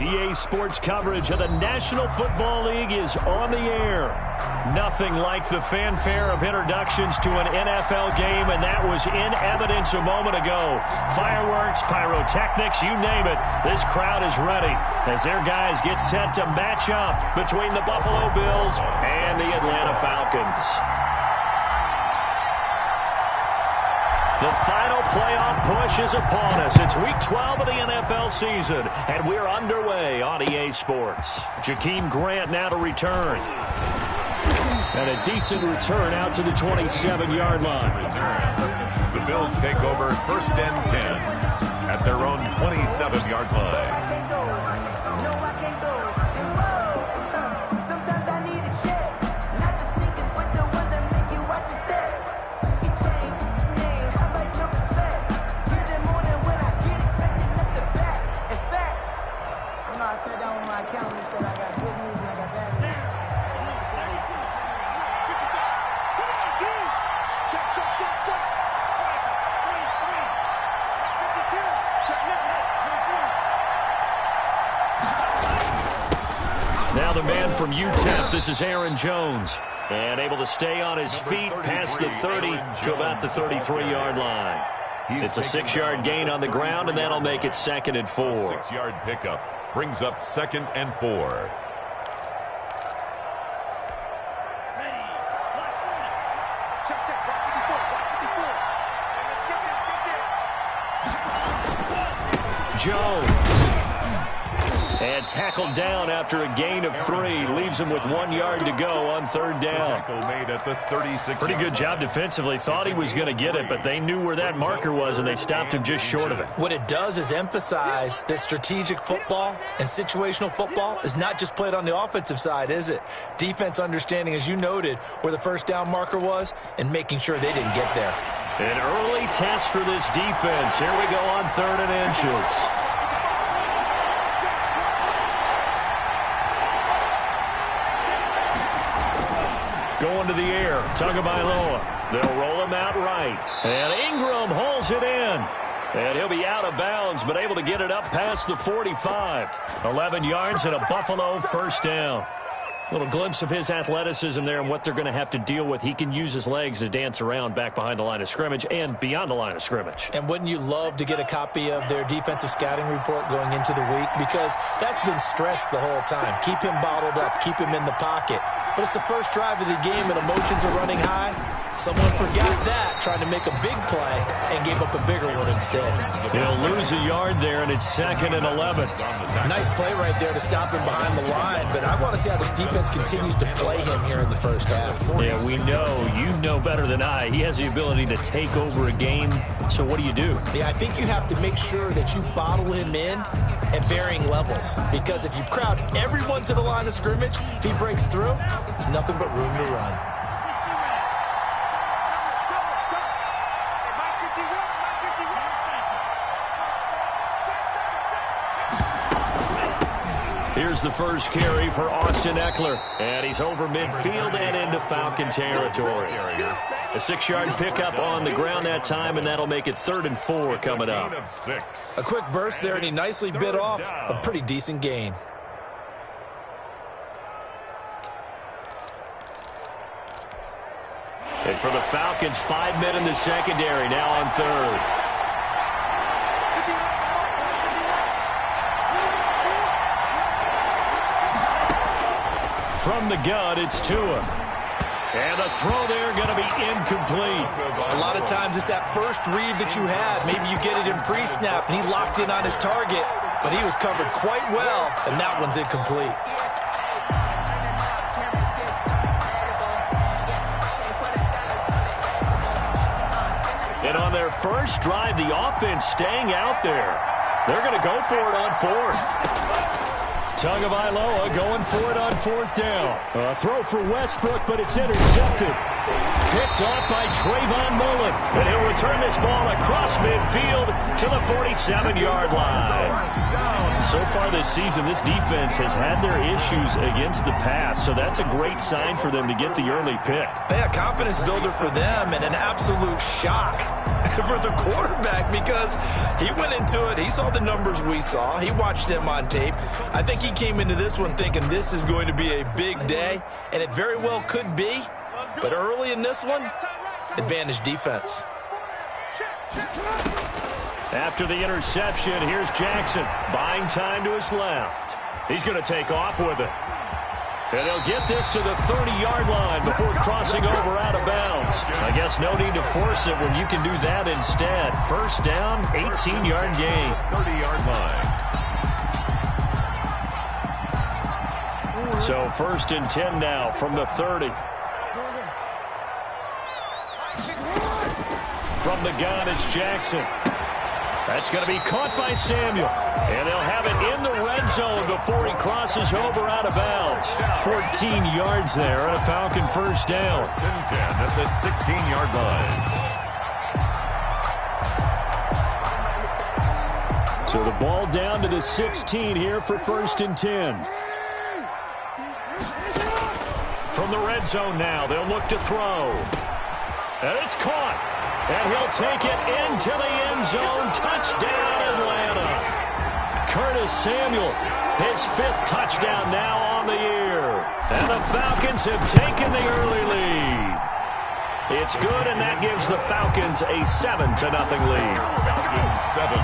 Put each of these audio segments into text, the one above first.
EA Sports coverage of the National Football League is on the air. Nothing like the fanfare of introductions to an NFL game, and that was in evidence a moment ago. Fireworks, pyrotechnics, you name it. This crowd is ready as their guys get set to match up between the Buffalo Bills and the Atlanta Falcons. The final playoff push is upon us. It's Week 12 of the NFL season, and we're underway on EA Sports. Jakeem Grant now to return. And a decent return out to the 27-yard line. The Bills take over 1st and 10 at their own 27-yard line. Now the man from UTEP, this is Aaron Jones. And able to stay on his feet past the 30 to about the 33-yard line. It's a 6-yard gain on the ground, and that'll make it 2nd and 4. 6-yard pickup brings up 2nd and 4. Jones. And tackled down after a gain of 3. Leaves him with 1 yard to go on 3rd down. Tackle made at the 36. Pretty good job defensively. Thought he was going to get it, but they knew where that marker was, and they stopped him just short of it. What it does is emphasize that strategic football and situational football is not just played on the offensive side, is it? Defense understanding, as you noted, where the 1st down marker was and making sure they didn't get there. An early test for this defense. Here we go on 3rd and inches. Going to the air. Tagovailoa. They'll roll him out right. And Ingram holds it in. And he'll be out of bounds, but able to get it up past the 45. 11 yards and a Buffalo 1st down. A little glimpse of his athleticism there and what they're going to have to deal with. He can use his legs to dance around back behind the line of scrimmage and beyond the line of scrimmage. And wouldn't you love to get a copy of their defensive scouting report going into the week? Because that's been stressed the whole time. Keep him bottled up. Keep him in the pocket. But it's the first drive of the game and emotions are running high. Someone forgot that, trying to make a big play, and gave up a bigger one instead. He'll lose a yard there, and it's 2nd and 11. Nice play right there to stop him behind the line, but I want to see how this defense continues to play him here in the 1st half. Yeah, we know. You know better than I. He has the ability to take over a game, so what do? Yeah, I think you have to make sure that you bottle him in at varying levels, because if you crowd everyone to the line of scrimmage, if he breaks through, there's nothing but room to run. Here's the first carry for Austin Eckler. And he's over midfield and into Falcon territory. A 6-yard pickup on the ground that time, and that'll make it 3rd and 4 coming up. A quick burst there, and he nicely bit off a pretty decent gain. And for the Falcons, 5 men in the secondary, now on 3rd. From the gun, it's Tua. And the throw there going to be incomplete. A lot of times it's that first read that you had. Maybe you get it in pre-snap, and he locked in on his target, but he was covered quite well, and that one's incomplete. And on their first drive, the offense staying out there. They're going to go for it on 4th. Tagovailoa going for it on 4th down. A throw for Westbrook, but it's intercepted. Picked off by Trayvon Mullen. And he'll return this ball across midfield to the 47-yard line. So far this season, this defense has had their issues against the pass, so that's a great sign for them to get the early pick. Yeah, confidence builder for them and an absolute shock for the quarterback because he went into it. He saw the numbers we saw. He watched them on tape. I think he came into this one thinking this is going to be a big day, and it very well could be. But early in this one, advantage defense. After the interception, here's Jackson. Buying time to his left. He's going to take off with it. And he'll get this to the 30-yard line before crossing over out of bounds. I guess no need to force it when you can do that instead. First down, 18-yard gain. 30-yard line. So 1st and 10 now from the 30. From the gun, it's Jackson. That's going to be caught by Samuel. And they'll have it in the red zone before he crosses over out of bounds. 14 yards there and a Falcon first down. 1st and 10 at the 16-yard line. So the ball down to the 16 here for 1st and 10. From the red zone now, they'll look to throw. And it's caught. And he'll take it into the end zone. Touchdown, Atlanta. Curtis Samuel, his 5th touchdown now on the year. And the Falcons have taken the early lead. It's good, and that gives the Falcons a 7-0 lead. Falcons 7,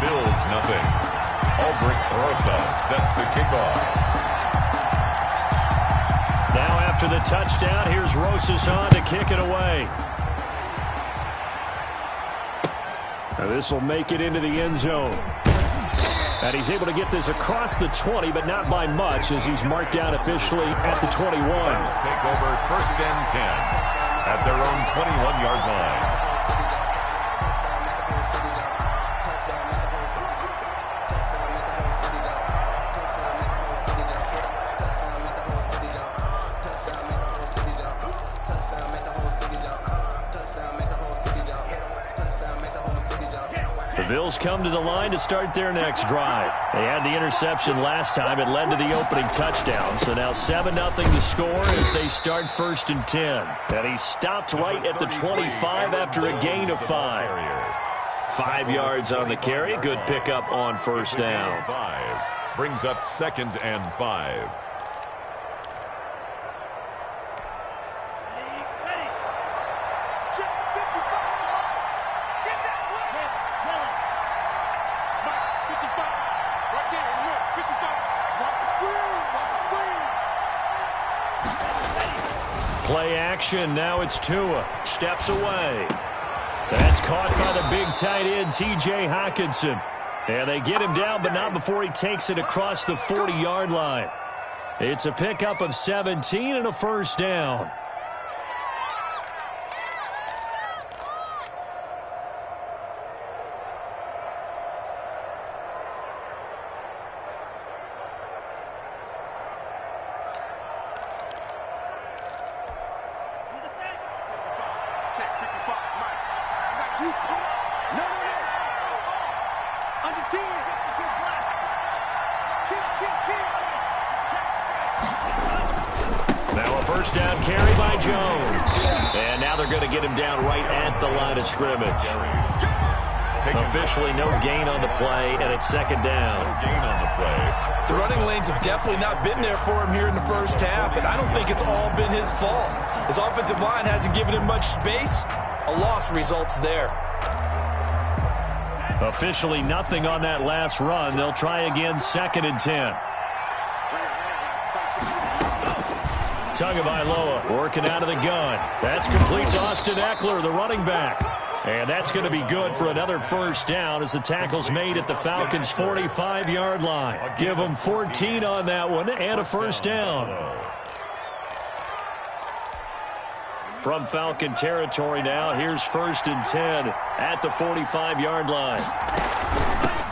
Bills nothing. Aldrich Rosa set to kick off. Now after the touchdown, here's Rosas on to kick it away. Now this will make it into the end zone. And he's able to get this across the 20, but not by much as he's marked down officially at the 21. Let's take over 1st and 10 at their own 21-yard line. Bills come to the line to start their next drive. They had the interception last time. It led to the opening touchdown. So now 7-0 to score as they start 1st and 10. And he stopped right at the 25 after a gain of 5. 5 yards on the carry. Good pickup on 1st down. 5 brings up 2nd and 5. Play action. Now it's Tua. Steps away. That's caught by the big tight end, T.J. Hockenson. And they get him down, but not before he takes it across the 40-yard line. It's a pickup of 17 and a first down. Now a first down carry by Jones. And now they're going to get him down right at the line of scrimmage. Officially no gain on the play, and it's 2nd down. No gain on the play. The running lanes have definitely not been there for him here in the first half, and I don't think it's all been his fault. His offensive line hasn't given him much space. A loss results there. Officially nothing on that last run. They'll try again 2nd and 10. Tagovailoa working out of the gun. That's complete to Austin Eckler, the running back. And that's going to be good for another first down as the tackle's made at the Falcons' 45-yard line. Give them 14 on that one and a first down. From Falcon territory now, here's 1st and 10 at the 45-yard line.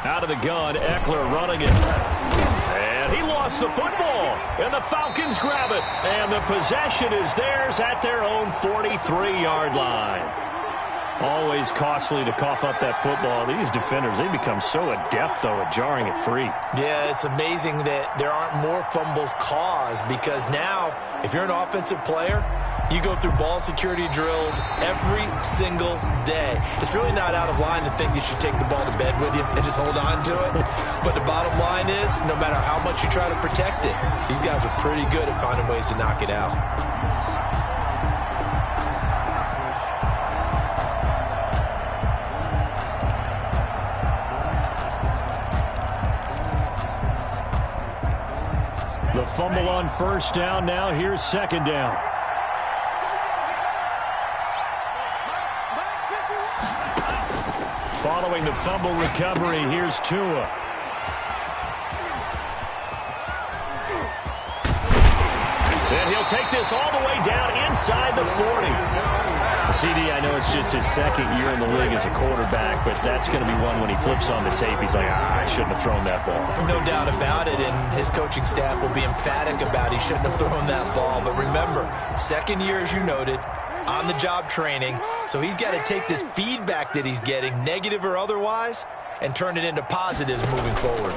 Out of the gun, Eckler running it. And he lost the football, and the Falcons grab it. And the possession is theirs at their own 43-yard line. Always costly to cough up that football. These defenders, they become so adept, though, at jarring it free. Yeah, it's amazing that there aren't more fumbles caused, because now, if you're an offensive player, you go through ball security drills every single day. It's really not out of line to think you should take the ball to bed with you and just hold on to it. But the bottom line is, no matter how much you try to protect it, these guys are pretty good at finding ways to knock it out. The fumble on first down. Now here's second down. Following the fumble recovery, here's Tua. And he'll take this all the way down inside the 40. CD, I know it's just his second year in the league as a quarterback, but that's going to be one when he flips on the tape. He's like, I shouldn't have thrown that ball. No doubt about it, and his coaching staff will be emphatic about he shouldn't have thrown that ball. But remember, second year, as you noted, on-the-job training, so he's got to take this feedback that he's getting, negative or otherwise, and turn it into positives moving forward.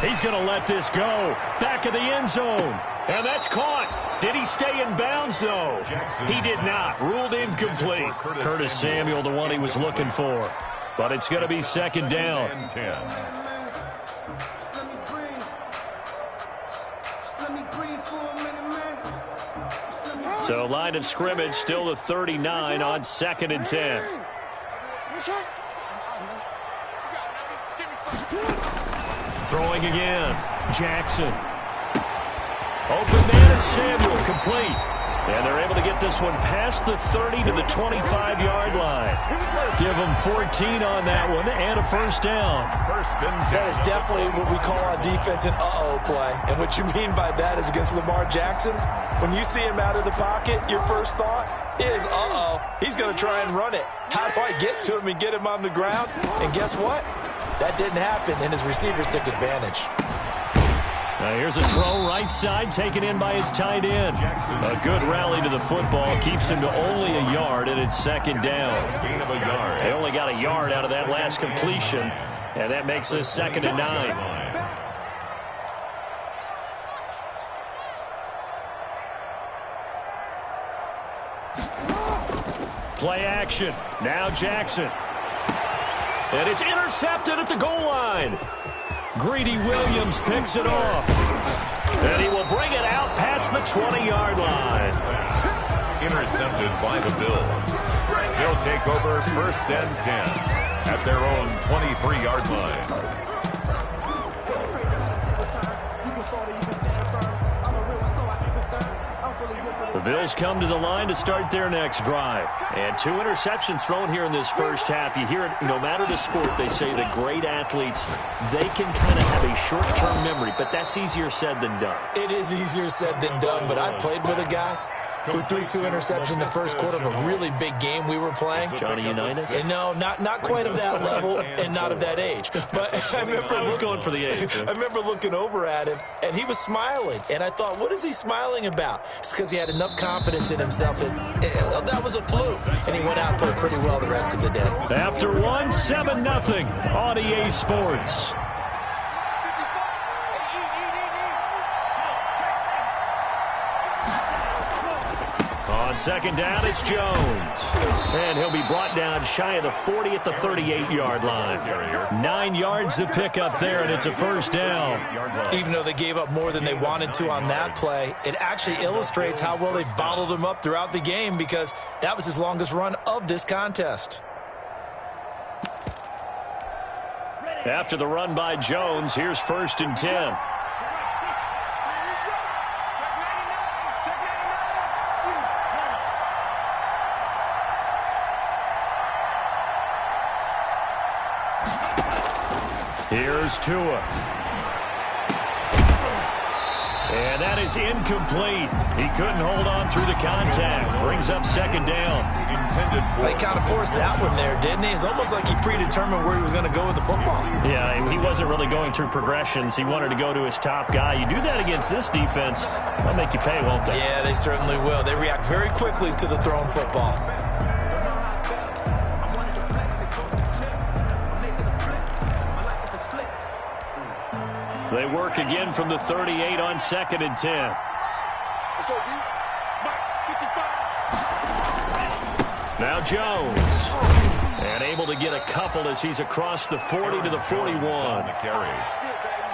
He's going to let this go. Back of the end zone. And that's caught. Did he stay in bounds, though? He did not. Ruled incomplete. Curtis Samuel, the one he was looking for. But it's going to be second down. So line of scrimmage, still the 39 on 2nd and 10. Throwing again. Jackson. Open man is Samuel, complete. And they're able to get this one past the 30 to the 25-yard line. Give them 14 on that one and a first down. That is definitely what we call on defense an uh-oh play. And what you mean by that is against Lamar Jackson, when you see him out of the pocket, your first thought is, uh-oh, he's going to try and run it. How do I get to him and get him on the ground? And guess what? That didn't happen, and his receivers took advantage. Now here's a throw right side taken in by his tight end. A good rally to the football keeps him to only a yard, and it's second down. Gain of a yard. They only got a yard out of that last completion, and that makes this 2nd and 9. Play action. Now Jackson. And it's intercepted at the goal line. Greedy Williams picks it off. And he will bring it out past the 20-yard line. Intercepted by the Bills. They'll take over 1st and 10 at their own 23-yard line. The Bills come to the line to start their next drive. And 2 interceptions thrown here in this first half. You hear it, no matter the sport, they say that great athletes, they can kind of have a short-term memory, but that's easier said than done. It is easier said than done, but I played with a guy who threw 2 interceptions in the first quarter of a really big game we were playing. Johnny Unitas? And no, not quite of that level and not of that age. But I was going for the age. I remember looking over at him, and he was smiling. And I thought, what is he smiling about? It's because he had enough confidence in himself that was a fluke. And he went out and played pretty well the rest of the day. After 1, 7-0 on EA Sports. On second down, it's Jones. And he'll be brought down shy of the 40 at the 38-yard line. 9 yards to pick up there, and it's a first down. Even though they gave up more than they wanted to on that play, it actually illustrates how well they bottled him up throughout the game, because that was his longest run of this contest. After the run by Jones, here's 1st and 10. Here's Tua. And that is incomplete. He couldn't hold on through the contact. Brings up second down. He kind of forced that one there, didn't he? It's almost like he predetermined where he was going to go with the football. Yeah, he wasn't really going through progressions. He wanted to go to his top guy. You do that against this defense, they'll make you pay, won't they? Yeah, they certainly will. They react very quickly to the thrown football. They work again from the 38 on 2nd and 10. Let's go, D. Now Jones. And able to get a couple as he's across the 40 to the 41.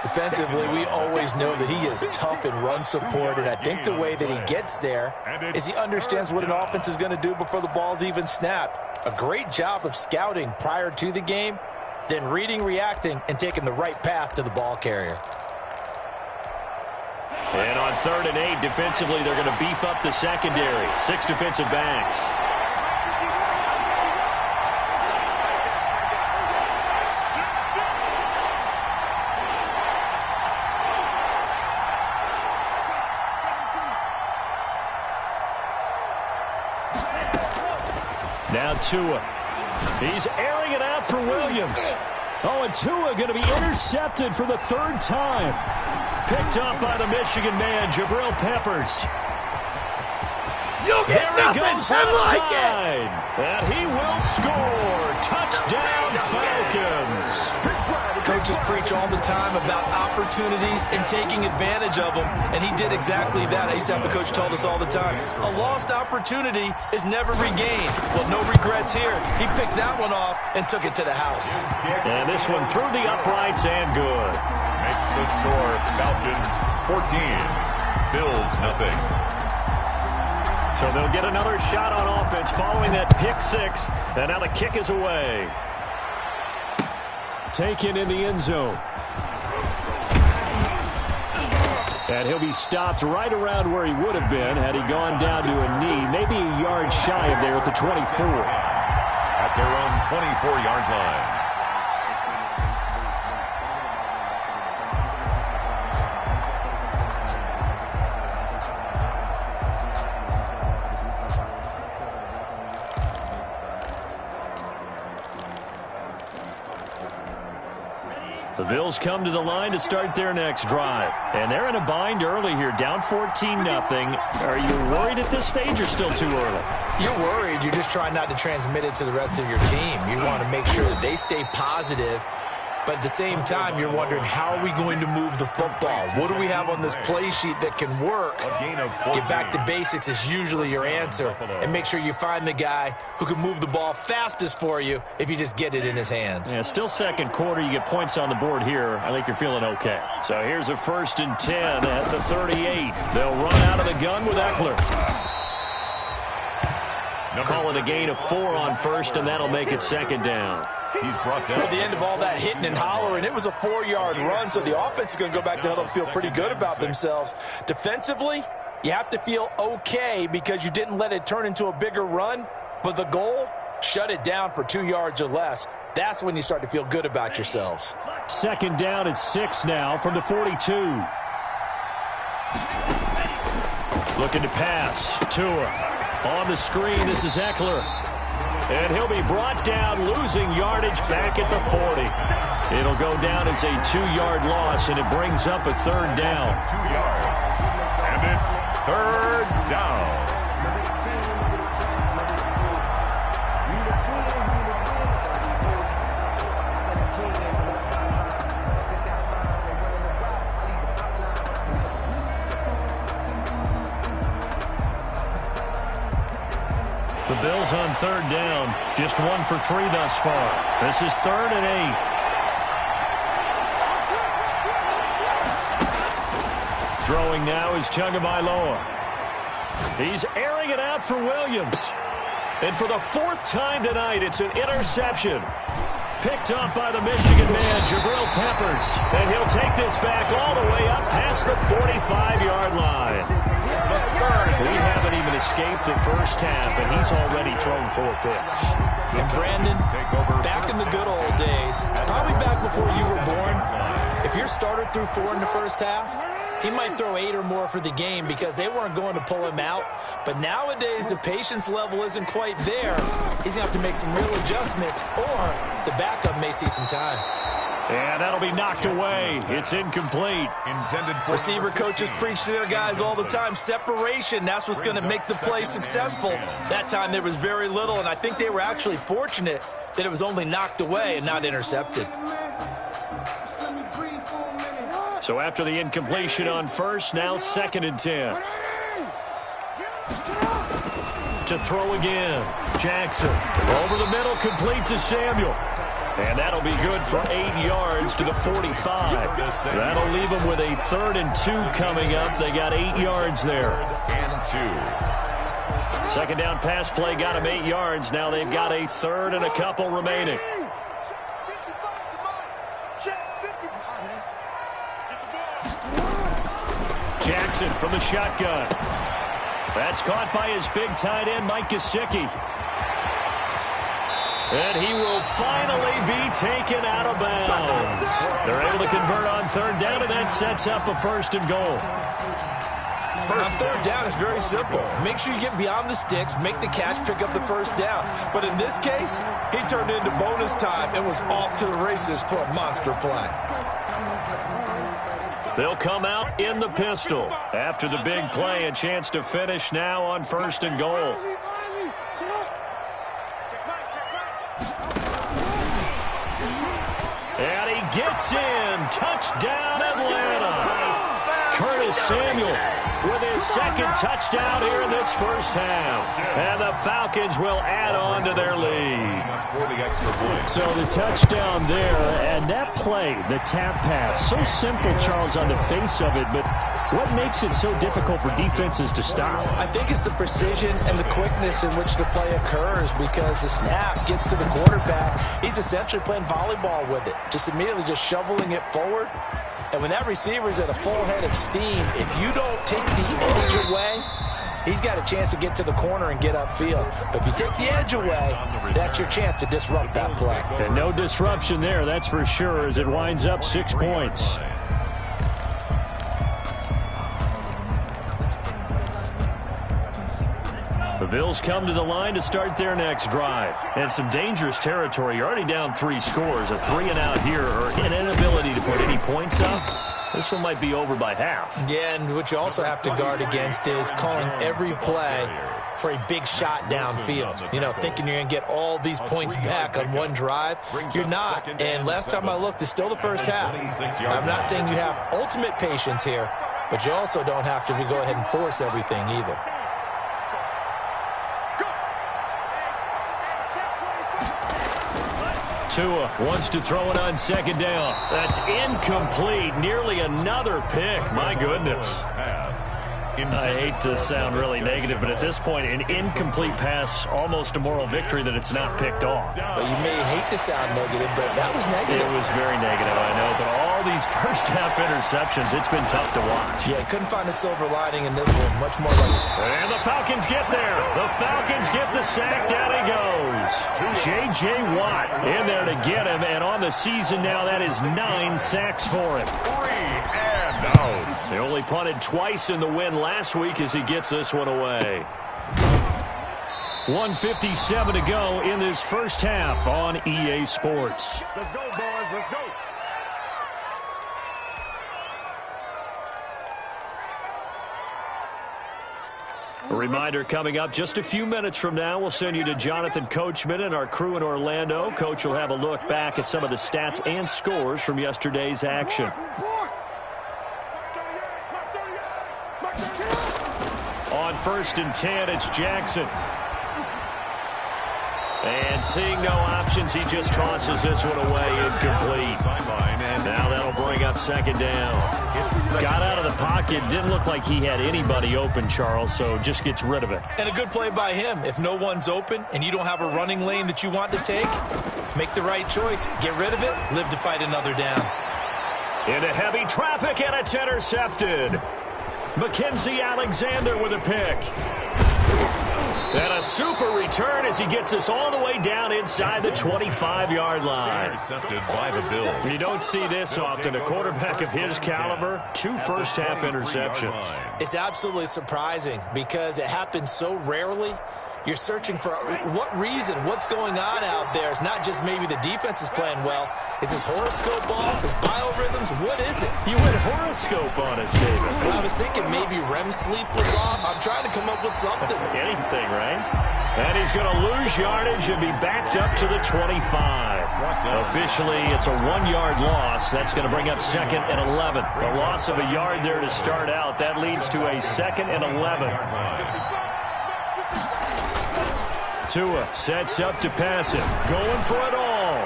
Defensively, we always know that he is tough in run support, and I think the way that he gets there is he understands what an offense is going to do before the ball's even snapped. A great job of scouting prior to the game, then reading, reacting, and taking the right path to the ball carrier. And on 3rd and 8, defensively, they're going to beef up the secondary. 6 defensive backs. Now Tua. He's airing it out for Williams. Oh, and Tua going to be intercepted for the 3rd time. Picked up by the Michigan man, Jabril Peppers. You'll get nothing. I like it. And he will score. Touchdown, Falcons. Coaches preach all the time about opportunities and taking advantage of them, and he did exactly that. I used to have a coach told us all the time, a lost opportunity is never regained. Well, no regrets here. He picked that one off and took it to the house. And this one through the uprights and good. Makes the score Falcons 14, Bills nothing. So they'll get another shot on offense following that pick 6, and now the kick is away. Taken in the end zone. And he'll be stopped right around where he would have been had he gone down to a knee, maybe a yard shy of there at the 24. At their own 24-yard line. The Bills come to the line to start their next drive. And they're in a bind early here, down 14-0. Are you worried at this stage or still too early? You're worried. You're just trying not to transmit it to the rest of your team. You want to make sure that they stay positive. But at the same time, you're wondering, how are we going to move the football? What do we have on this play sheet that can work? Get back to basics is usually your answer. And make sure you find the guy who can move the ball fastest for you if you just get it in his hands. Yeah, still second quarter. You get points on the board here. I think you're feeling okay. So here's a 1st and 10 at the 38. They'll run out of the gun with Eckler. Call it a gain of 4 on 1st, and that'll make it 2nd down. He's brought down. At the end of all that hitting and hollering, it was a 4-yard run, so the offense is going to go back to huddle and feel pretty good about themselves. Defensively, you have to feel okay because you didn't let it turn into a bigger run, but the goal, shut it down for 2 yards or less. That's when you start to feel good about yourselves. 2nd down at 6 now from the 42. Looking to pass. Tua on the screen. This is Eckler. And he'll be brought down, losing yardage back at the 40. It'll go down as a 2-yard loss, and it brings up a 3rd down. 2 yards. And it's 3rd down. The Bills on 3rd down, just 1 for 3 thus far. This is 3rd and 8. Throwing now is Tagovailoa. He's airing it out for Williams. And for the 4th time tonight, it's an interception. Picked up by the Michigan man, Jabril Peppers. And he'll take this back all the way up past the 45-yard line. We haven't even escaped the first half, and he's already thrown 4 picks. And Brandon, back in the good old days, probably back before you were born, if your starter threw 4 in the first half, he might throw 8 or more for the game because they weren't going to pull him out. But nowadays, the patience level isn't quite there. He's going to have to make some real adjustments, or the backup may see some time. And that'll be knocked away. It's incomplete. Receiver coaches preach to their guys all the time. Separation, that's what's going to make the play successful. That time there was very little, and I think they were actually fortunate that it was only knocked away and not intercepted. So after the incompletion on first, now 2nd and 10. To throw again. Jackson over the middle, complete to Samuel. And that'll be good for 8 yards to the 45. That'll leave them with a 3rd and 2 coming up. They got 8 yards there. And 2. Second down pass play got them 8 yards. Now they've got a 3rd and a couple remaining. Jackson from the shotgun. That's caught by his big tight end, Mike Gesicki. And he will finally be taken out of bounds. They're able to convert on 3rd down, and that sets up a 1st and goal. On 3rd down, it's very simple. Make sure you get beyond the sticks, make the catch, pick up the 1st down. But in this case, he turned into bonus time and was off to the races for a monster play. They'll come out in the pistol. After the big play, a chance to finish now on 1st and goal. And he gets in. Touchdown, Atlanta. Curtis Samuel with his 2nd touchdown here in this first half. And the Falcons will add on to their lead. So the touchdown there, and that play, the tap pass, so simple, Charles, on the face of it, but what makes it so difficult for defenses to stop? I think it's the precision and the quickness in which the play occurs, because the snap gets to the quarterback. He's essentially playing volleyball with it, just immediately just shoveling it forward. And when that receiver's at a full head of steam, if you don't take the edge away, he's got a chance to get to the corner and get upfield. But if you take the edge away, that's your chance to disrupt that play. And no disruption there, that's for sure, as it winds up 6 points. The Bills come to the line to start their next drive. And some dangerous territory. You're already down 3 scores. A 3-and-out here, or an inability to put any points up. This one might be over by half. Yeah, and what you also have to guard against is calling every play for a big shot downfield. You know, thinking you're going to get all these points back on one drive. You're not. And last time I looked, it's still the first half. I'm not saying you have ultimate patience here, but you also don't have to go ahead and force everything either. Tua wants to throw it on 2nd down. That's incomplete. Nearly another pick. My goodness. I hate to sound really negative, but at this point, an incomplete pass, almost a moral victory that it's not picked off. But you may hate to sound negative, but that was negative. It was very negative, I know. But all these first-half interceptions, it's been tough to watch. Yeah, couldn't find a silver lining in this one. Much more like it. And the Falcons get there. The Falcons get the sack. Down he goes. J.J. Watt in there to get him. And on the season now, that is 9 sacks for him. 3 and out. They only punted twice in the win last week as he gets this one away. 1:57 to go in this first half on EA Sports. Let's go, boys. Let's go. A reminder coming up just a few minutes from now, we'll send you to Jonathan Coachman and our crew in Orlando. Coach will have a look back at some of the stats and scores from yesterday's action. On 1st and 10, it's Jackson. And seeing no options, he just tosses this one away, incomplete. Now that'll bring up 2nd down. Got out of the pocket, didn't look like he had anybody open, Charles, so just gets rid of it. And a good play by him. If no one's open and you don't have a running lane that you want to take, make the right choice. Get rid of it, live to fight another down. Into heavy traffic, and it's intercepted. Mackenzie Alexander with a pick. And a super return as he gets us all the way down inside the 25-yard line. Intercepted by the Bills. You don't see this often. A quarterback of his caliber, 2 first-half interceptions. It's absolutely surprising because it happens so rarely. You're searching for what reason, what's going on out there. It's not just maybe the defense is playing well. Is his horoscope off? His biorhythms? What is it? You went horoscope on us, David. Well, I was thinking maybe REM sleep was off. I'm trying to come up with something. Anything, right? And he's going to lose yardage and be backed up to the 25. Officially, it's a 1-yard loss. That's going to bring up 2nd and 11. A loss of a yard there to start out. That leads to a 2nd and 11. Tua sets up to pass it. Going for it all.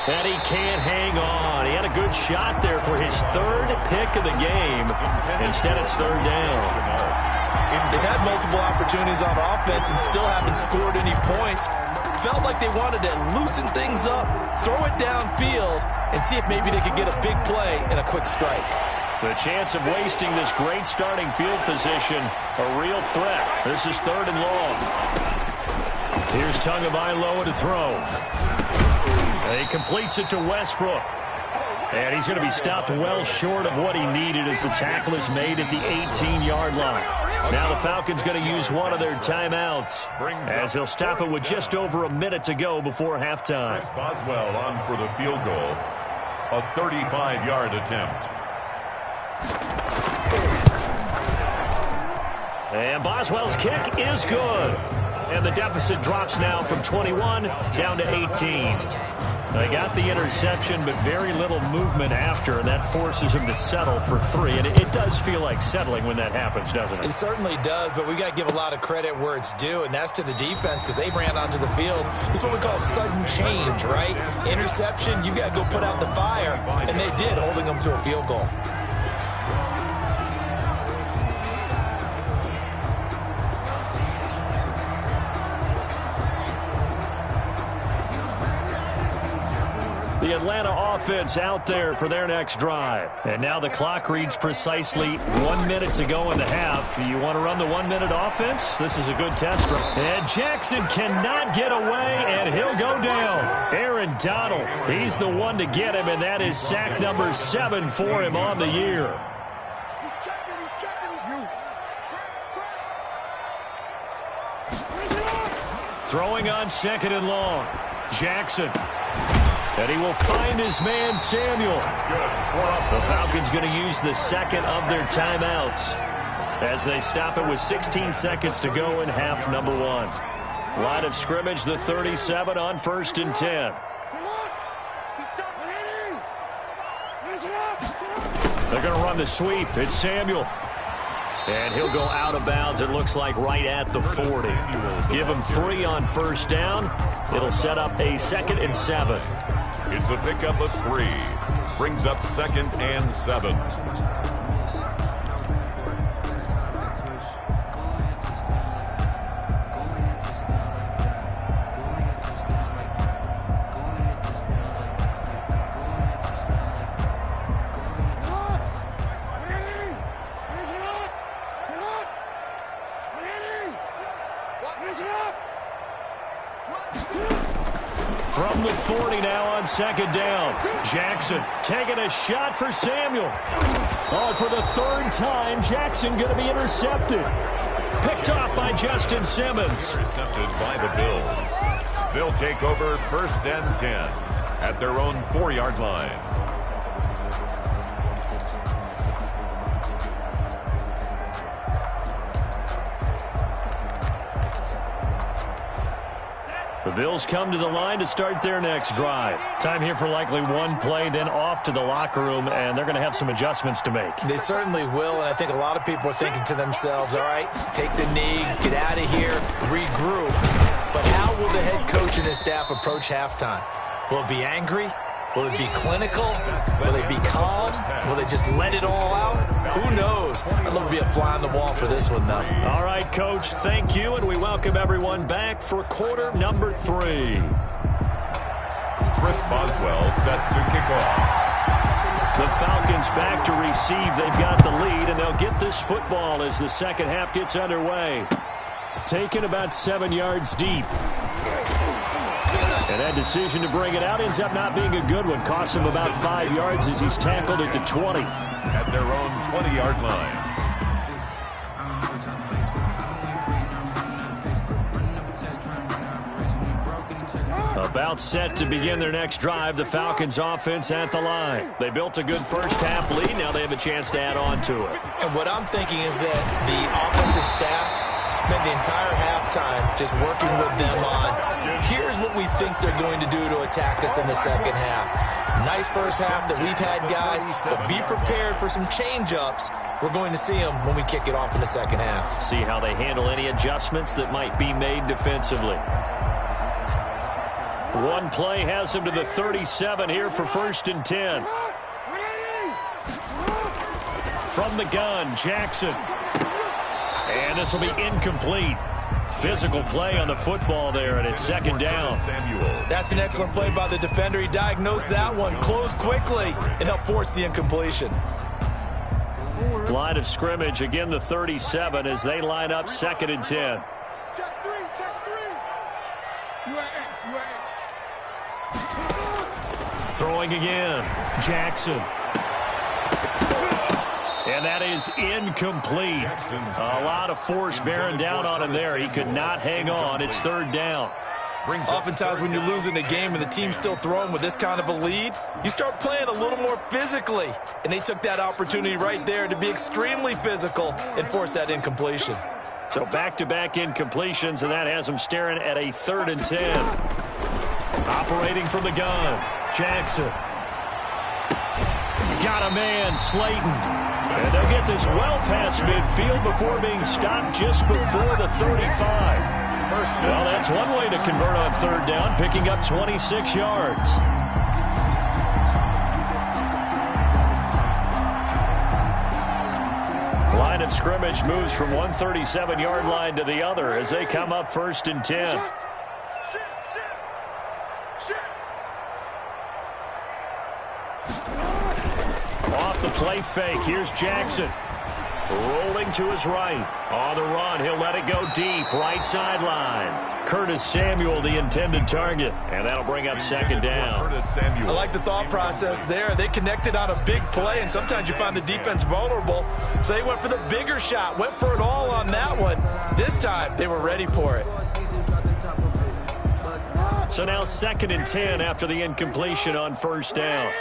And he can't hang on. He had a good shot there for his 3rd pick of the game. Instead, it's 3rd down. They've had multiple opportunities on offense and still haven't scored any points. Felt like they wanted to loosen things up, throw it downfield, and see if maybe they could get a big play and a quick strike. The chance of wasting this great starting field position, a real threat. This is 3rd and long. Here's Tagovailoa to throw. He completes it to Westbrook. And he's going to be stopped well short of what he needed as the tackle is made at the 18-yard line. Now the Falcons going to use one of their timeouts as he'll stop it with just over a minute to go before halftime. Chris Boswell on for the field goal. A 35-yard attempt. And Boswell's kick is good. And the deficit drops now from 21 down to 18. They got the interception, but very little movement after, and that forces him to settle for 3. And it does feel like settling when that happens, doesn't it? It certainly does, but we got to give a lot of credit where it's due, and that's to the defense because they ran onto the field. This is what we call sudden change, right? Interception, you got to go put out the fire, and they did, holding them to a field goal. The Atlanta offense out there for their next drive. And now the clock reads precisely 1 minute to go in the half. You want to run the 1-minute offense? This is a good test run. And Jackson cannot get away, and he'll go down. Aaron Donald, he's the one to get him, and that is sack number 7 for him on the year. Throwing on 2nd and long. Jackson. And he will find his man, Samuel. The Falcons going to use the 2nd of their timeouts as they stop it with 16 seconds to go in half number 1. Line of scrimmage, the 37 on 1st and 10. They're going to run the sweep. It's Samuel. And he'll go out of bounds, it looks like, right at the 40. Give him 3 on 1st down. It'll set up a 2nd and 7. It's a pickup of 3. Brings up 2nd and 7. From the 40 now on 2nd down. Jackson taking a shot for Samuel. Oh, for the 3rd time, Jackson going to be intercepted. Picked off by Justin Simmons. Intercepted by the Bills. They'll take over 1st and 10 at their own 4-yard line. The Bills come to the line to start their next drive. Time here for likely one play, then off to the locker room, and they're going to have some adjustments to make. They certainly will, and I think a lot of people are thinking to themselves, all right, take the knee, get out of here, regroup. But how will the head coach and his staff approach halftime? Will it be angry? Will it be clinical? Will they be calm? Will they just let it all out? Who knows? It'll be a fly on the wall for this one, though. All right, Coach, thank you, and we welcome everyone back for quarter number 3. Chris Boswell set to kick off. The Falcons back to receive. They've got the lead, and they'll get this football as the second half gets underway. Taken about 7 yards deep. And that decision to bring it out ends up not being a good one. Costs him about 5 yards as he's tackled at the 20. At their own 20-yard line. About set to begin their next drive, the Falcons offense at the line. They built a good first half lead. Now they have a chance to add on to it. And what I'm thinking is that the offensive staff spent the entire halftime just working with them on, here's what we think they're going to do to attack us in the second half. Nice first half that we've had, guys, but be prepared for some change-ups. We're going to see them when we kick it off in the second half. See how they handle any adjustments that might be made defensively. One play has him to the 37 here for 1st and 10. From the gun, Jackson. And this will be incomplete. Physical play on the football there, and it's second down. That's an excellent play by the defender. He diagnosed that one, closed quickly, and helped force the incompletion. Line of scrimmage, again the 37 as they line up 2nd and 10. Check three. Throwing again, Jackson. And that is incomplete. A lot of force bearing down on him there. He could not hang on. It's 3rd down. Oftentimes when you're losing a game and the team's still throwing with this kind of a lead, you start playing a little more physically. And they took that opportunity right there to be extremely physical and force that incompletion. So back-to-back incompletions, and that has them staring at a 3rd and 10. Operating from the gun, Jackson. Got a man, Slayton. And they'll get this well past midfield before being stopped just before the 35. Well, that's one way to convert on 3rd down, picking up 26 yards. Line of scrimmage moves from one 37-yard line to the other as they come up 1st and 10. Off the play fake, here's Jackson. Rolling to his right. On the run, he'll let it go deep. Right sideline. Curtis Samuel, the intended target. And that'll bring up 2nd down. I like the thought process there. They connected on a big play, and sometimes you find the defense vulnerable. So they went for the bigger shot, went for it all on that one. This time, they were ready for it. So now 2nd and 10 after the incompletion on 1st down.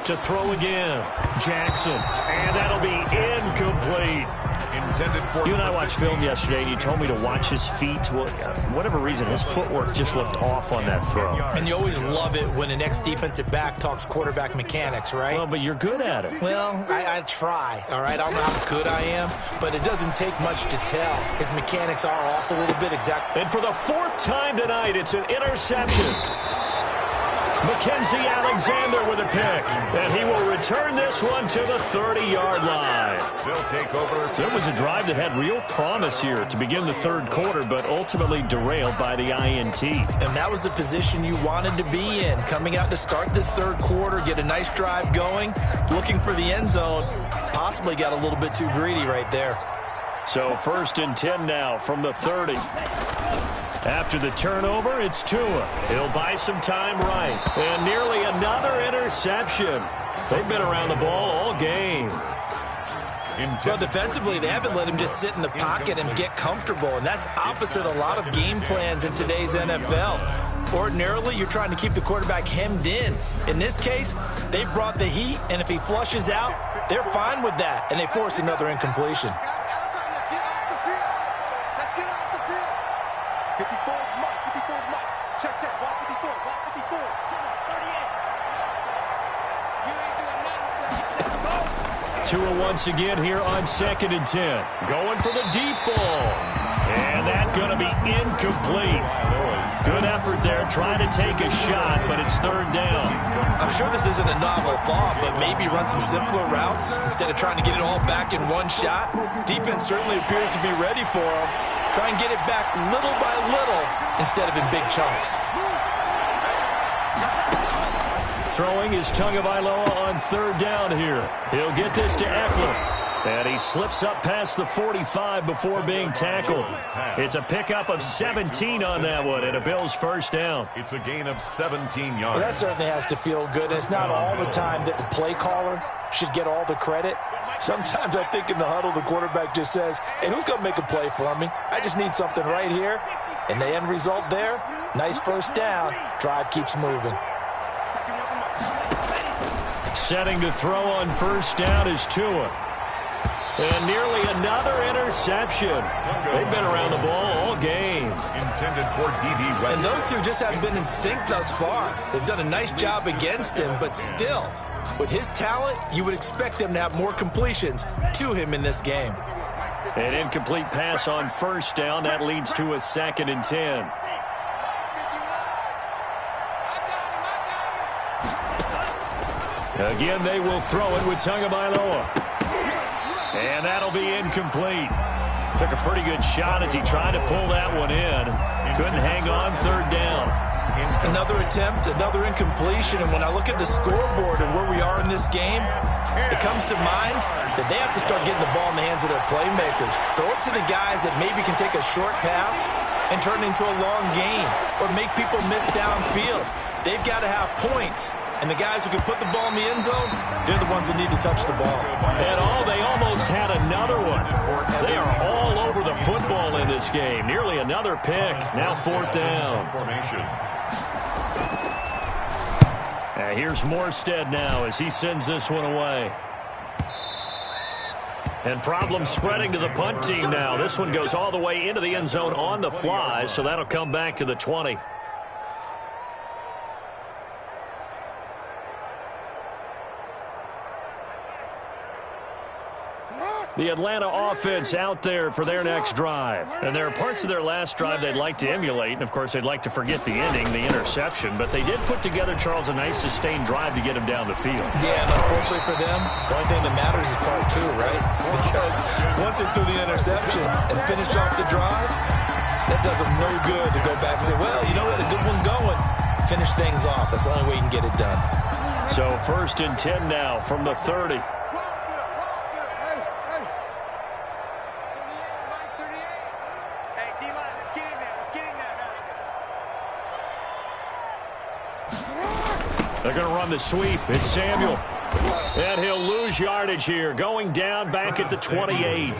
To throw again, Jackson, and that'll be incomplete. You and I watched film yesterday, and you told me to watch his feet. Well, for whatever reason, his footwork just looked off on that throw. And you always love it when an ex-defensive back talks quarterback mechanics, right? Well, but you're good at it. Well, I try, all right? I don't know how good I am, but it doesn't take much to tell. His mechanics are off a little bit, exactly. And for the 4th time tonight, it's an interception. Mackenzie Alexander with a pick, and he will return this one to the 30-yard line. They'll take over. So it was a drive that had real promise here to begin the 3rd quarter, but ultimately derailed by the INT. And that was the position you wanted to be in, coming out to start this 3rd quarter, get a nice drive going, looking for the end zone, possibly got a little bit too greedy right there. So 1st and 10 now from the 30. After the turnover, it's Tua. He'll buy some time right. And nearly another interception. They've been around the ball all game. Well, defensively, they haven't let him just sit in the pocket and get comfortable, and that's opposite a lot of game plans in today's NFL. Ordinarily, you're trying to keep the quarterback hemmed in. In this case, they brought the heat, and if he flushes out, they're fine with that, and they force another incompletion. 2 once again here on 2nd and 10. Going for the deep ball. And that's going to be incomplete. Good effort there, trying to take a shot, but it's 3rd down. I'm sure this isn't a novel thought, but maybe run some simpler routes instead of trying to get it all back in one shot. Defense certainly appears to be ready for him. Try and get it back little by little instead of in big chunks. throwing is Tagovailoa on third down here. He'll get this to Eckler. And he slips up past the 45 before being tackled. It's a pickup of 17 on that one, and a Bills first down. It's a gain of 17 yards. Well, that certainly has to feel good. It's not all the time that the play caller should get all the credit. Sometimes I think in the huddle, the quarterback just says, hey, who's going to make a play for me? I just need something right here. And the end result there, nice first down. Drive keeps moving. Setting to throw on first down is Tua. And nearly another interception. They've been around the ball all game. Intended for D.D. West. And those two just haven't been in sync thus far. They've done a nice job against him, but still, with his talent, you would expect them to have more completions to him in this game. An incomplete pass on first down. That leads to a 2nd and 10. Again, they will throw it with Tagovailoa. And that'll be incomplete. Took a pretty good shot as he tried to pull that one in. Couldn't hang on third down. Another attempt, another incompletion. And when I look at the scoreboard and where we are in this game, it comes to mind that they have to start getting the ball in the hands of their playmakers. Throw it to the guys that maybe can take a short pass and turn it into a long gain or make people miss downfield. They've got to have points. And the guys who can put the ball in the end zone, they're the ones that need to touch the ball. And they almost had another one. They are all over the football in this game. Nearly another pick. Now 4th down. Here's Morstead now as he sends this one away. And problem spreading to the punt team now. This one goes all the way into the end zone on the fly, so that'll come back to the 20. The Atlanta offense out there for their next drive. And there are parts of their last drive they'd like to emulate. And, of course, they'd like to forget the ending, the interception. But they did put together, Charles, a nice sustained drive to get him down the field. Yeah, and unfortunately for them, the only thing that matters is part 2, right? Because once they threw the interception and finished off the drive, that does them no good to go back and say, well, you know, we had a good one going. Finish things off. That's the only way you can get it done. So 1st and 10 now from the 30. They're going to run the sweep. It's Samuel. And he'll lose yardage here. Going down back at the 28.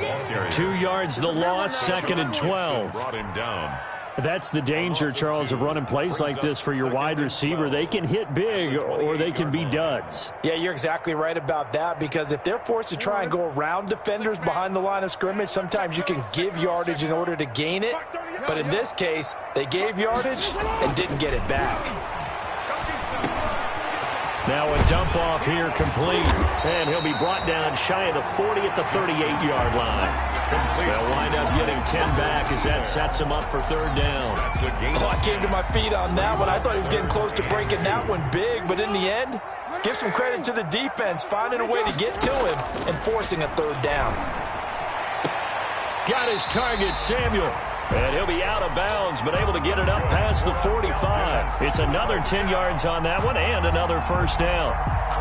2 yards the loss, 2nd and 12. Brought him down. That's the danger, Charles, of running plays like this for your wide receiver. They can hit big or they can be duds. Yeah, you're exactly right about that, because if they're forced to try and go around defenders behind the line of scrimmage, sometimes you can give yardage in order to gain it. But in this case, they gave yardage and didn't get it back. Now a dump off here complete. And he'll be brought down shy of the 40 at the 38-yard line. They'll wind up getting 10 back as that sets him up for 3rd down. Oh, I came to my feet on that one. I thought he was getting close to breaking that one big, but in the end, give some credit to the defense, finding a way to get to him and forcing a 3rd down. Got his target, Samuel. And he'll be out of bounds, but able to get it up past the 45. It's another 10 yards on that one and another first down.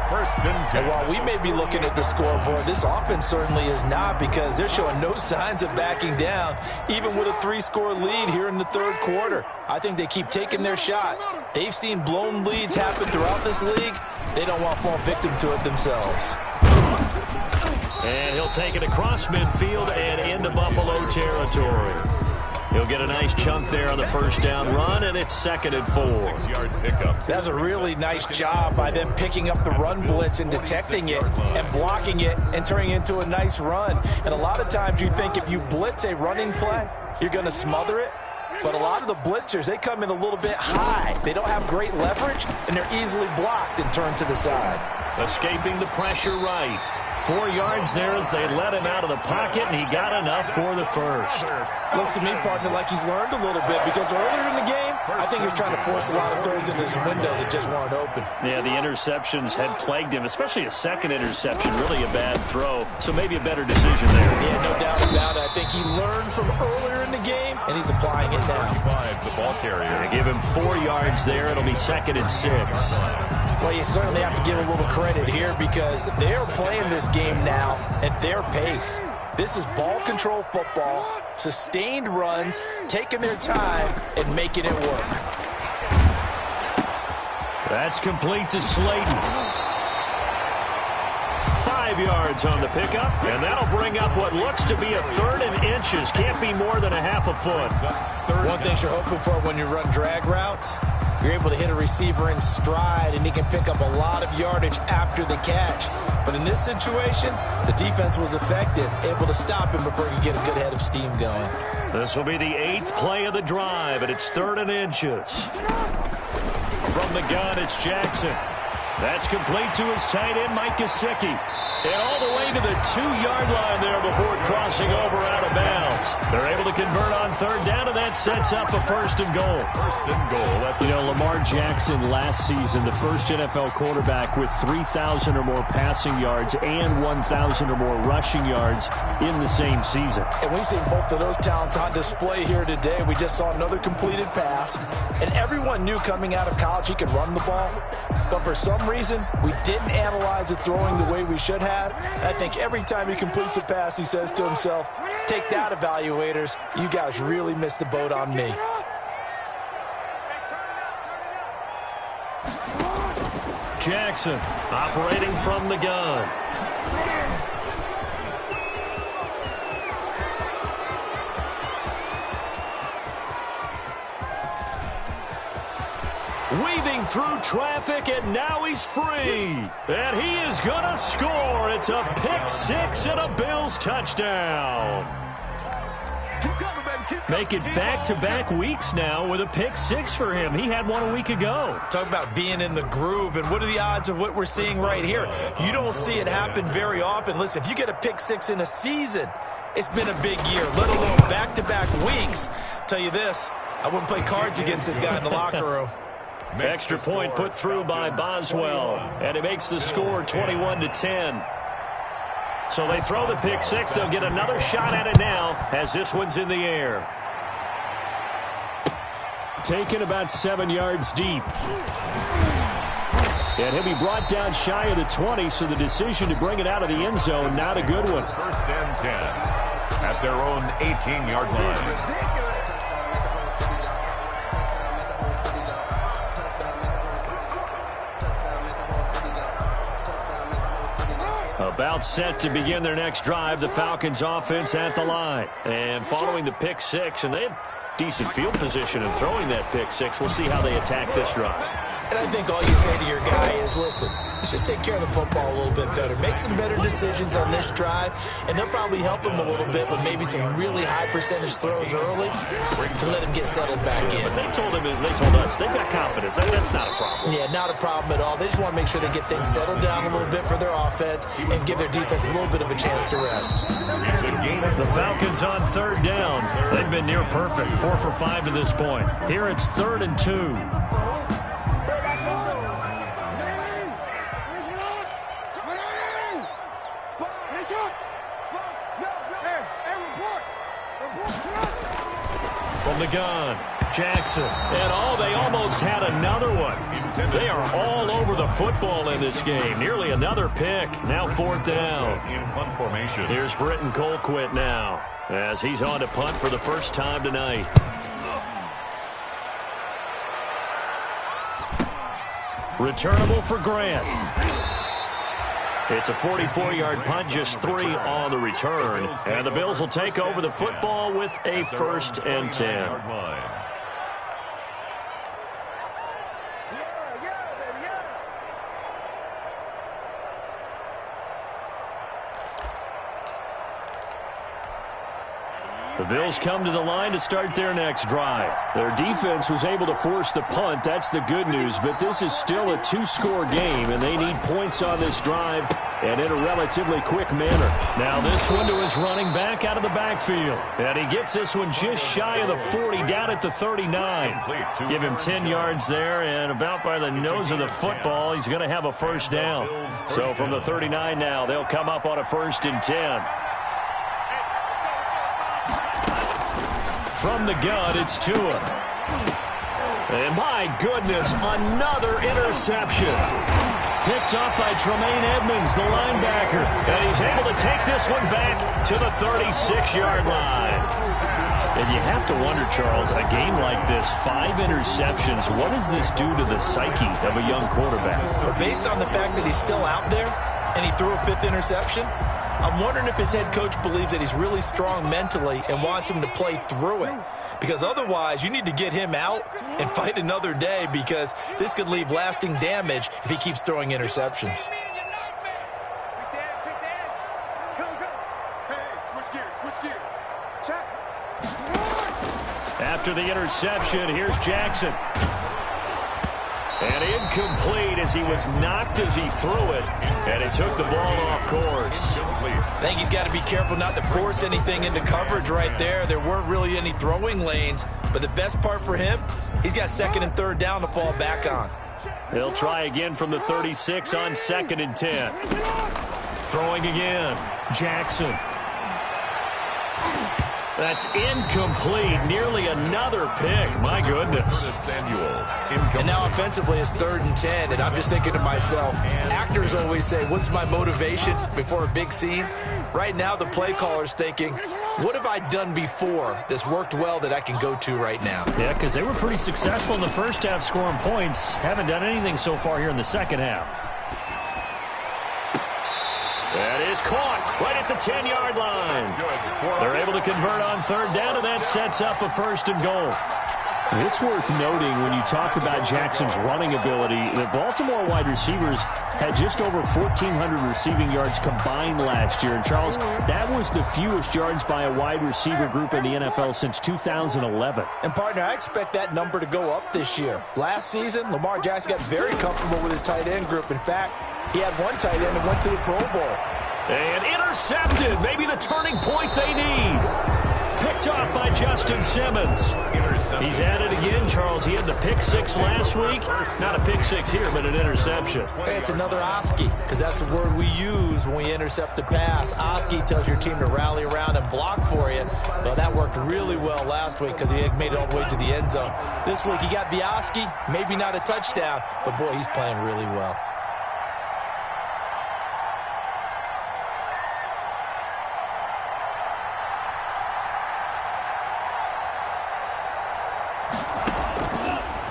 1st and 10. And while we may be looking at the scoreboard, this offense certainly is not, because they're showing no signs of backing down, even with a 3-score lead here in the 3rd quarter. I think they keep taking their shots. They've seen blown leads happen throughout this league. They don't want to fall victim to it themselves. And he'll take it across midfield and into Buffalo territory. He'll get a nice chunk there on the first down run, and it's 2nd and 4. 6-yard pickup. That's a really nice job by them picking up the run blitz and detecting it and blocking it and turning it into a nice run. And a lot of times you think if you blitz a running play, you're going to smother it. But a lot of the blitzers, they come in a little bit high. They don't have great leverage, and they're easily blocked and turned to the side. Escaping the pressure right. 4 yards there as they let him out of the pocket, and he got enough for the first. Looks to me, partner, like he's learned a little bit, because earlier in the game, I think he was trying to force a lot of throws into some windows that just weren't open. Yeah, the interceptions had plagued him, especially a second interception, really a bad throw. So maybe a better decision there. Yeah, no doubt about it. I think he learned from earlier in the game, and he's applying it now. 5, the ball carrier. Give him 4 yards there. It'll be 2nd and 6. Well, you certainly have to give a little credit here because they're playing this game now at their pace. This is ball control football, sustained runs, taking their time and making it work. That's complete to Slayton. 5 yards on the pickup, and that'll bring up what looks to be a 3rd and inches. Can't be more than a half a foot. One thing you're hoping for when you run drag routes, you're able to hit a receiver in stride, and he can pick up a lot of yardage after the catch. But in this situation, the defense was effective, able to stop him before he could get a good head of steam going. This will be the 8th play of the drive, and it's 3rd and inches. From the gun, it's Jackson. That's complete to his tight end, Mike Gesicki. And all the way to the 2-yard line there before crossing over out of bounds. They're able to convert on 3rd down, and that sets up a 1st and goal. 1st and goal. You know, Lamar Jackson last season, the first NFL quarterback with 3,000 or more passing yards and 1,000 or more rushing yards in the same season. And we've seen both of those talents on display here today. We just saw another completed pass. And everyone knew coming out of college he could run the ball. But for some reason, we didn't analyze it throwing the way we should have. And I think every time he completes a pass, he says to himself, take that, evaluators. You guys really missed the boat on me. Jackson operating from the gun. Weaving through traffic, and now he's free. And he is going to score. It's a pick 6 and a Bills touchdown. Make it back-to-back weeks now with a pick 6 for him. He had one a week ago. Talk about being in the groove, and what are the odds of what we're seeing right here? You don't see it happen very often. Listen, if you get a pick 6 in a season, it's been a big year, let alone back-to-back weeks. Tell you this, I wouldn't play cards against this guy in the locker room. Extra point put through by Boswell, and it makes the score 21-10. So they throw the pick 6. They'll get another shot at it now as this one's in the air. Taken about 7 yards deep. And he'll be brought down shy of the 20, so the decision to bring it out of the end zone, not a good one. 1st and 10 at their own 18-yard line. About set to begin their next drive, the Falcons offense at the line. And following the pick 6, and they had decent field position in throwing that pick 6. We'll see how they attack this drive. And I think all you say to your guy is, listen, let's just take care of the football a little bit better. Make some better decisions on this drive, and they'll probably help him a little bit with maybe some really high percentage throws early to let him get settled back in. But they told us they've got confidence. That's not a problem. Yeah, not a problem at all. They just want to make sure they get things settled down a little bit for their offense and give their defense a little bit of a chance to rest. The Falcons on 3rd down. They've been near perfect, 4 for 5 to this point. Here it's 3rd and 2. From the gun, Jackson. And they almost had another one. They are all over the football in this game. Nearly another pick. Now 4th down. In punt formation. Here's Britton Colquitt now as he's on to punt for the first time tonight. Returnable for Grant. It's a 44-yard punt, just 3 on the return. And the Bills will take over the football with a 1st and 10. The Bills come to the line to start their next drive. Their defense was able to force the punt. That's the good news. But this is still a 2-score game, and they need points on this drive and in a relatively quick manner. Now this one to his running back out of the backfield. And he gets this one just shy of the 40, down at the 39. Give him 10 yards there, and about by the nose of the football, he's going to have a 1st down. So from the 39 now, they'll come up on a 1st and 10. From the gun, it's Tua. And my goodness, another interception. Picked up by Tremaine Edmonds, the linebacker. And he's able to take this one back to the 36-yard line. And you have to wonder, Charles, a game like this, 5 interceptions, what does this do to the psyche of a young quarterback? But based on the fact that he's still out there and he threw a 5th interception, I'm wondering if his head coach believes that he's really strong mentally and wants him to play through it. Because otherwise, you need to get him out and fight another day, because this could leave lasting damage if he keeps throwing interceptions. After the interception, here's Jackson. And incomplete as he was knocked as he threw it. And it took the ball off course. I think he's got to be careful not to force anything into coverage right there. There weren't really any throwing lanes. But the best part for him, he's got 2nd and 3rd down to fall back on. He'll try again from the 36 on 2nd and 10. Throwing again. Jackson. That's incomplete. Nearly another pick. My goodness. And now offensively it's 3rd and 10. And I'm just thinking to myself, actors always say, what's my motivation before a big scene? Right now the play caller's thinking, what have I done before that's worked well that I can go to right now? Yeah, because they were pretty successful in the first half scoring points. Haven't done anything so far here in the second half. That is caught right at the 10-yard line. They're able to convert on 3rd down, and that sets up a 1st and goal. It's worth noting when you talk about Jackson's running ability, the Baltimore wide receivers had just over 1,400 receiving yards combined last year. And, Charles, that was the fewest yards by a wide receiver group in the NFL since 2011. And, partner, I expect that number to go up this year. Last season, Lamar Jackson got very comfortable with his tight end group. In fact, he had one tight end that went to the Pro Bowl. And intercepted. Maybe the turning point they need. Picked off by Justin Simmons. He's at it again, Charles. He had the pick 6 last week. Not a pick 6 here, but an interception. Hey, it's another Oski, because that's the word we use when we intercept a pass. Oski tells your team to rally around and block for you. Well, that worked really well last week because he had made it all the way to the end zone. This week he got the Oski, maybe not a touchdown, but boy, he's playing really well.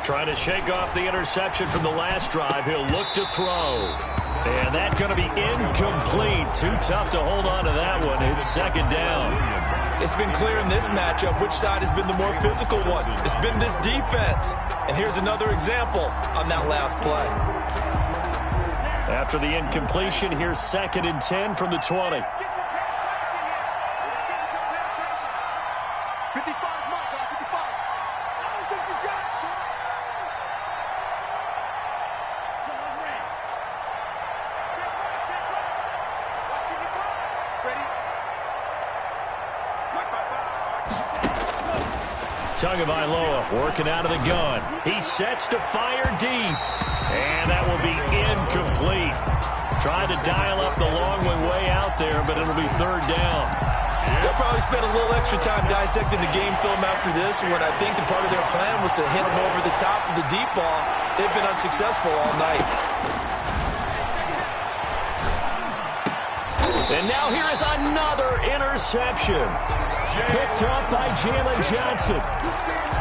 Trying to shake off the interception from the last drive. He'll look to throw. And that's going to be incomplete. Too tough to hold on to that one. It's 2nd down. It's been clear in this matchup which side has been the more physical one. It's been this defense. And here's another example on that last play. After the incompletion, here's 2nd and 10 from the 20. 55. Tagovailoa working out of the gun. He sets to fire deep. And that will be incomplete. Trying to dial up the long way out there, but it'll be 3rd down. They'll probably spend a little extra time dissecting the game film after this, when I think the part of their plan was to hit them over the top of the deep ball. They've been unsuccessful all night. And now here is another interception. Picked up by Jalen Johnson.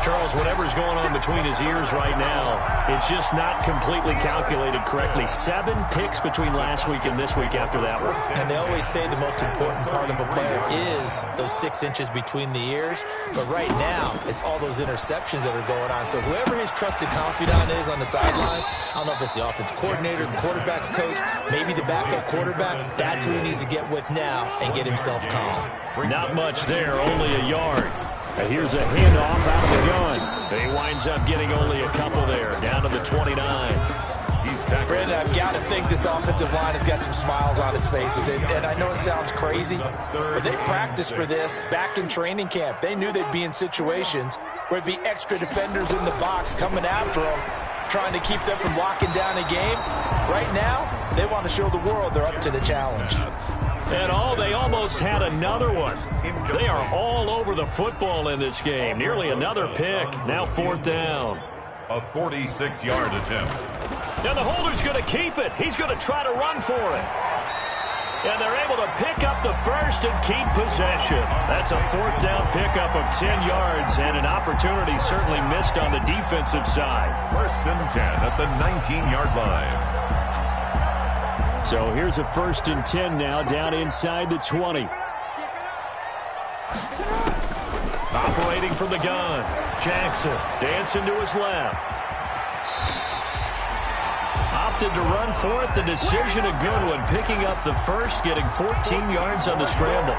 Charles, whatever's going on between his ears right now, it's just not completely calculated correctly. 7 picks between last week and this week after that one. And they always say the most important part of a player is those 6 inches between the ears. But right now, it's all those interceptions that are going on. So whoever his trusted confidant is on the sidelines, I don't know if it's the offensive coordinator, the quarterback's coach, maybe the backup quarterback, that's who he needs to get with now and get himself calm. Not much there, only a yard. And here's a handoff out of the gun. He winds up getting only a couple there, down to the 29. Brandon, I've got to think this offensive line has got some smiles on its faces. And I know it sounds crazy, but they practiced for this back in training camp. They knew they'd be in situations where there'd be extra defenders in the box coming after them, trying to keep them from locking down a game. Right now, they want to show the world they're up to the challenge. And they almost had another one. They are all over the football in this game. Nearly another pick. Now 4th down. A 46-yard attempt. And the holder's going to keep it. He's going to try to run for it. And they're able to pick up the first and keep possession. That's a fourth down pickup of 10 yards and an opportunity certainly missed on the defensive side. First and 10 at the 19-yard line. So here's a first and 10 now down inside the 20. Operating from the gun. Jackson dancing to his left. Opted to run for it. The decision a good one. Picking up the first, getting 14 yards on the scramble.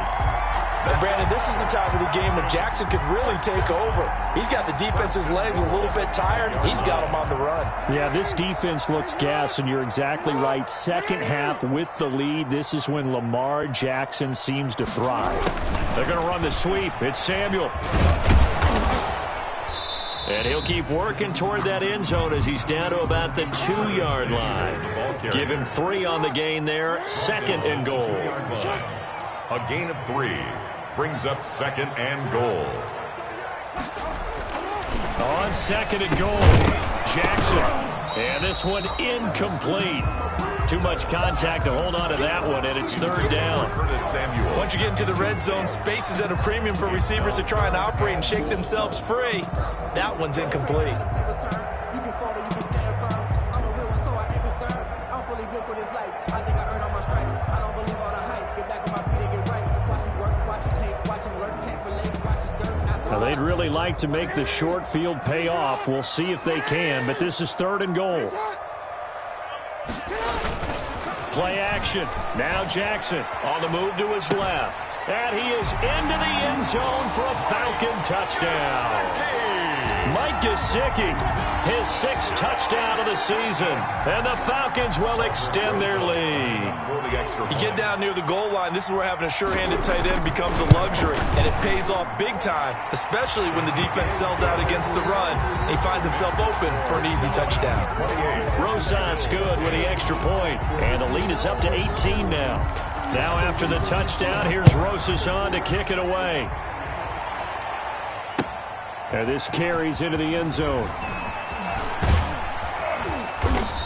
And Brandon, this is the time of the game when Jackson could really take over. He's got the defense's legs a little bit tired. He's got them on the run. Yeah, this defense looks gassed, and you're exactly right. Second half with the lead, this is when Lamar Jackson seems to thrive. They're going to run the sweep. It's Samuel. And he'll keep working toward that end zone as he's down to about the 2-yard line. Give him 3 on the gain there. Second and goal. A gain of 3 brings up second and goal. On second and goal, Jackson. And this one incomplete. Too much contact to hold on to that one, and it's third down. Once you get into the red zone, space is at a premium for receivers to try and operate and shake themselves free. That one's incomplete. Now, they'd really like to make the short field pay off. We'll see if they can, but this is third and goal. Play action. Now Jackson on the move to his left. And he is into the end zone for a Falcon touchdown. Mike Gesicki, his 6th touchdown of the season. And the Falcons will extend their lead. You get down near the goal line, this is where having a sure-handed tight end becomes a luxury. And it pays off big time, especially when the defense sells out against the run. And he finds himself open for an easy touchdown. Rosas good with the extra point. And the lead is up to 18 now. Now after the touchdown, here's Rosas on to kick it away. And this carries into the end zone.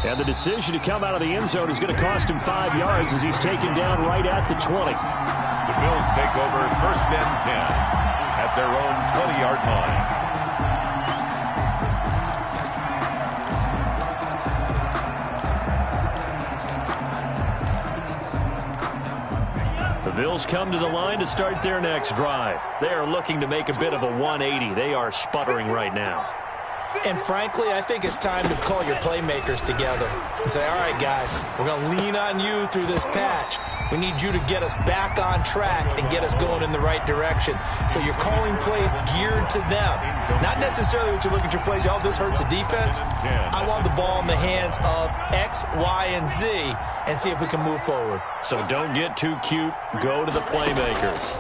And the decision to come out of the end zone is going to cost him 5 yards as he's taken down right at the 20. The Bills take over first and 10 at their own 20-yard line. The Bills come to the line to start their next drive. They are looking to make a bit of a 180. They are sputtering right now. And frankly, I think it's time to call your playmakers together and say, all right, guys, we're going to lean on you through this patch. We need you to get us back on track and get us going in the right direction. So you're calling plays geared to them. Not necessarily what you look at your plays, oh, this hurts the defense. I want the ball in the hands of X, Y, and Z and see if we can move forward. So don't get too cute. Go to the playmakers.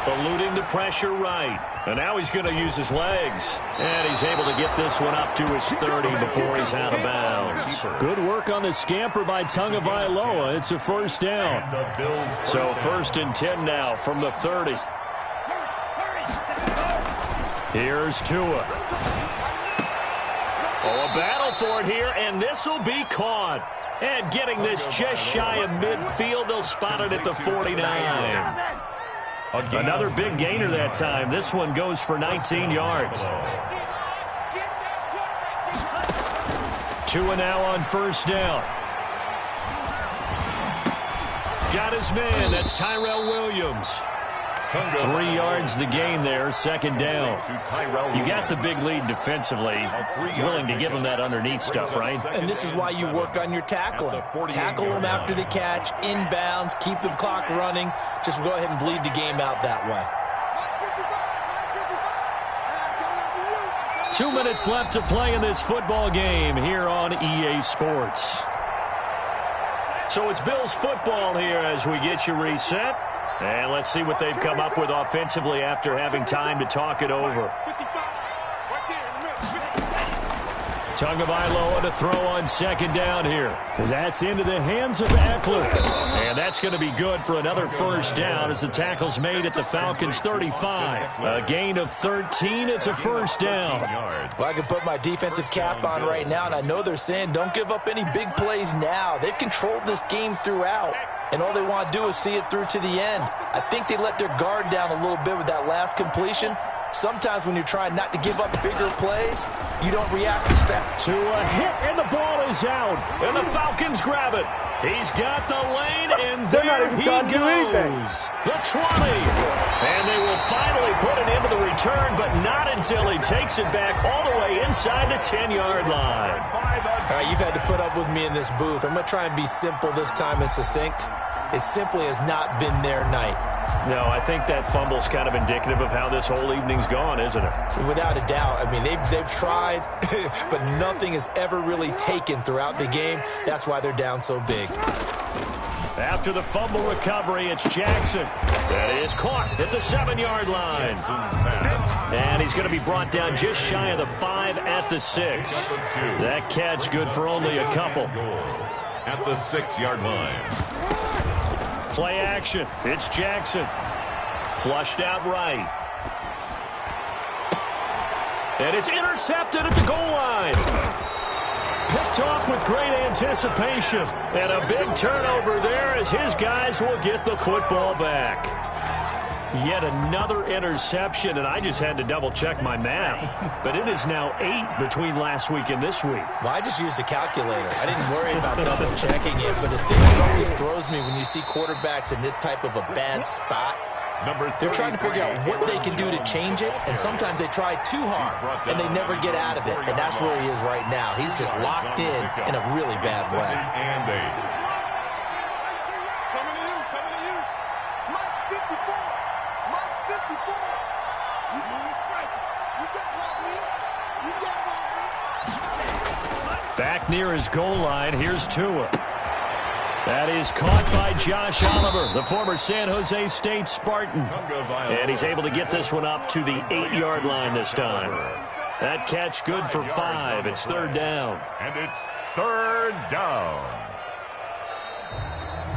Eluding the pressure right. And now he's going to use his legs. And he's able to get this one up to his 30 before he's out of bounds. Good work on the scamper by Tagovailoa. It's a first down. So first and 10 now from the 30. Here's Tua. Oh, a battle for it here, and this will be caught. And getting this just shy of midfield, they'll spot it at the 49. Another big gainer that time. This one goes for 19 yards. Tua now on first down. Got his man. That's Tyrell Williams. 3 yards the gain there, second down. You got the big lead defensively. Willing to give him that underneath stuff, right? And this is why you work on your tackling. Tackle them after the catch, inbounds, keep the clock running. Just go ahead and bleed the game out that way. 2 minutes left to play in this football game here on EA Sports. So it's Bills football here as we get you reset. And let's see what they've come up with offensively after having time to talk it over. Tagovailoa to throw on second down here. That's into the hands of Eckler. And that's going to be good for another first down as the tackle's made at the Falcons' 35. A gain of 13. It's a first down. Well, I can put my defensive cap on right now, and I know they're saying don't give up any big plays now. They've controlled this game throughout, and all they want to do is see it through to the end. I think they let their guard down a little bit with that last completion. Sometimes when you're trying not to give up bigger plays, you don't react as fast. To a hit, and the ball is out. And the Falcons grab it. He's got the lane, and there he goes. The 20. And they will finally put it into the return, but not until he takes it back all the way inside the 10-yard line. All right, you've had to put up with me in this booth. I'm going to try and be simple this time and succinct. It simply has not been their night. No, I think that fumble's kind of indicative of how this whole evening's gone, isn't it? Without a doubt. I mean, they've tried, but nothing is ever really taken throughout the game. That's why they're down so big. After the fumble recovery, it's Jackson. That is caught at the 7-yard line. And he's going to be brought down just shy of the 5 at the 6. That catch good for only a couple. At the 6-yard line. Play action. It's Jackson. Flushed out right. And it's intercepted at the goal line. Picked off with great anticipation. And a big turnover there as his guys will get the football back. Yet another interception, and I just had to double-check my math. But it is now 8 between last week and this week. Well, I just used a calculator. I didn't worry about double-checking it. But the thing that always throws me when you see quarterbacks in this type of a bad spot, they're trying to figure out what they can do to change it, and sometimes they try too hard, and they never get out of it. And that's where he is right now. He's just locked in a really bad way. Back near his goal line, here's Tua. That is caught by Josh Oliver, the former San Jose State Spartan. And he's able to get this one up to the 8-yard line this time. That catch good for 5. It's 3rd down. And it's 3rd down.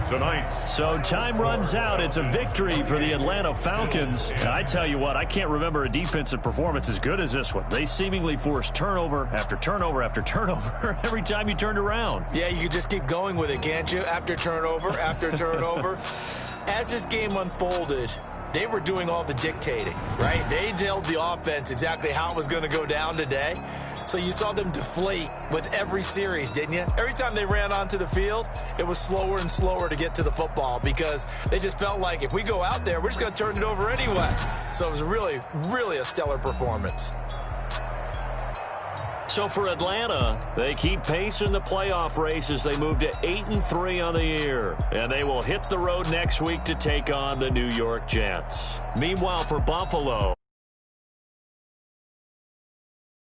Tonight. So time runs out. It's a victory for the Atlanta Falcons. And I tell you what, I can't remember a defensive performance as good as this one. They seemingly forced turnover after turnover after turnover every time you turned around. Yeah, you can just keep going with it, can't you? After turnover, after turnover. As this game unfolded, they were doing all the dictating, right? They told the offense exactly how it was going to go down today. So you saw them deflate with every series, didn't you? Every time they ran onto the field, it was slower and slower to get to the football because they just felt like if we go out there, we're just going to turn it over anyway. So it was really, really a stellar performance. So for Atlanta, they keep pace in the playoff race as they move to 8-3 on the year. And they will hit the road next week to take on the New York Jets. Meanwhile, for Buffalo,